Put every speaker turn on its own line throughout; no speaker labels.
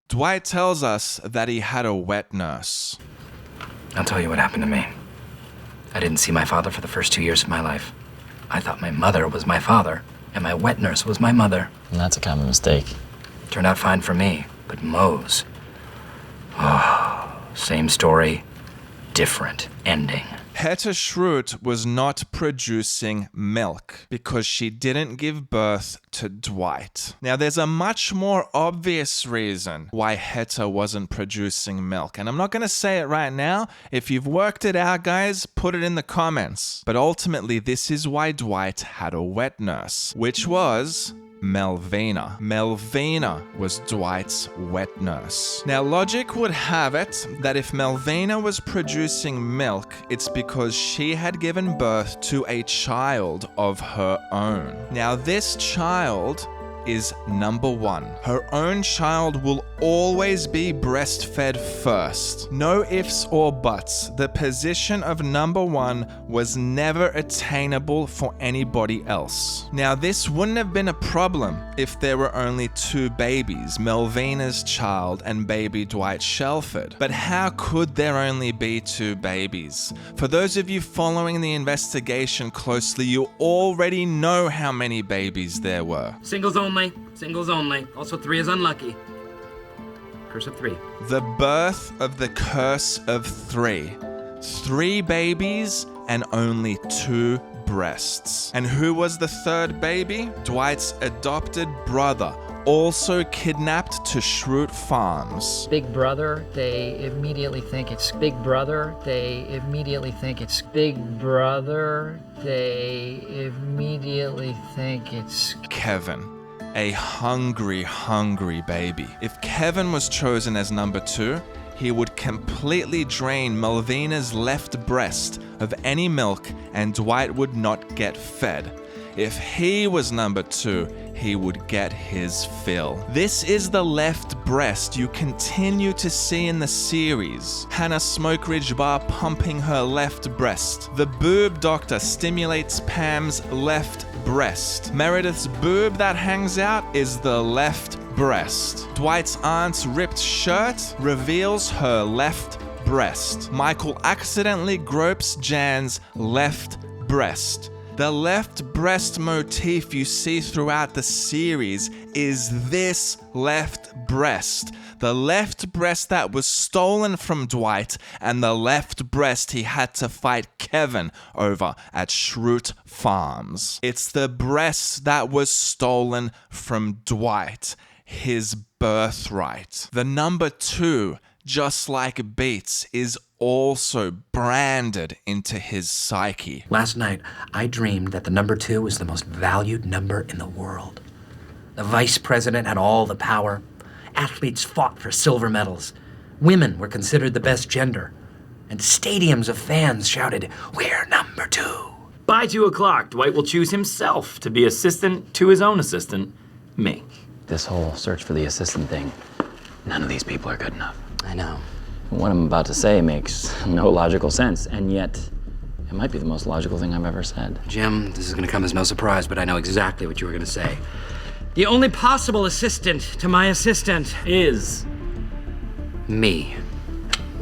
Dwight tells us that he had a wet nurse.
I'll tell you what happened to me. I didn't see my father for the first 2 years of my life. I thought my mother was my father, and my wet nurse was my mother.
And that's a common mistake.
Turned out fine for me, but Moe's... Oh, same story, different ending.
Hetta Schrute was not producing milk because she didn't give birth to Dwight. Now, there's a much more obvious reason why Hetta wasn't producing milk, and I'm not going to say it right now. If you've worked it out, guys, put it in the comments. But ultimately, this is why Dwight had a wet nurse, which was Melvina. Melvina was Dwight's wet nurse. Now, logic would have it that if Melvina was producing milk, it's because she had given birth to a child of her own. Now, this child is number one. Her own child will always be breastfed first. No ifs or buts. The position of number one was never attainable for anybody else. Now, this wouldn't have been a problem if there were only two babies, Melvina's child and baby Dwight Shelford. But how could there only be two babies? For those of you following the investigation closely, you already know how many babies there were.
Singles only. Singles only. Also, 3 is unlucky. Curse of 3.
The birth of the curse of 3. 3 babies and only 2 breasts. And who was the third baby? Dwight's adopted brother, also kidnapped to Schrute Farms.
Big brother, they immediately think it's big brother. They immediately think it's big brother. They immediately think it's
Kevin. A hungry, hungry baby. If Kevin was chosen as number 2, he would completely drain Melvina's left breast of any milk and Dwight would not get fed. If he was number 2, he would get his fill. This is the left breast you continue to see in the series. Hannah Smokeridge Bar pumping her left breast. The boob doctor stimulates Pam's left breast. Meredith's boob that hangs out is the left breast. Dwight's aunt's ripped shirt reveals her left breast. Michael accidentally gropes Jan's left breast. The left breast motif you see throughout the series is this left breast. The left breast that was stolen from Dwight and the left breast he had to fight Kevin over at Schrute Farms. It's the breast that was stolen from Dwight, his birthright. The number 2, just like Beats, is also branded into his psyche.
Last night, I dreamed that the number 2 was the most valued number in the world. The vice president had all the power. Athletes fought for silver medals. Women were considered the best gender. And stadiums of fans shouted, "We're number 2."
By 2 o'clock, Dwight will choose himself to be assistant to his own assistant, me.
This whole search for the assistant thing, none of these people are good enough.
I know.
What I'm about to say makes no logical sense, and yet it might be the most logical thing I've ever said.
Jim, this is going to come as no surprise, but I know exactly what you were going to say. The only possible assistant to my assistant
Is
me.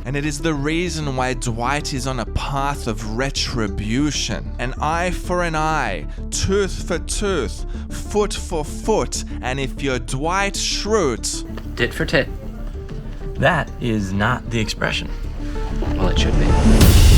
And it is the reason why Dwight is on a path of retribution. An eye for an eye, tooth for tooth, foot for foot, and if you're Dwight Schrute...
Tit for tit.
that is not the expression.
Well, it should be.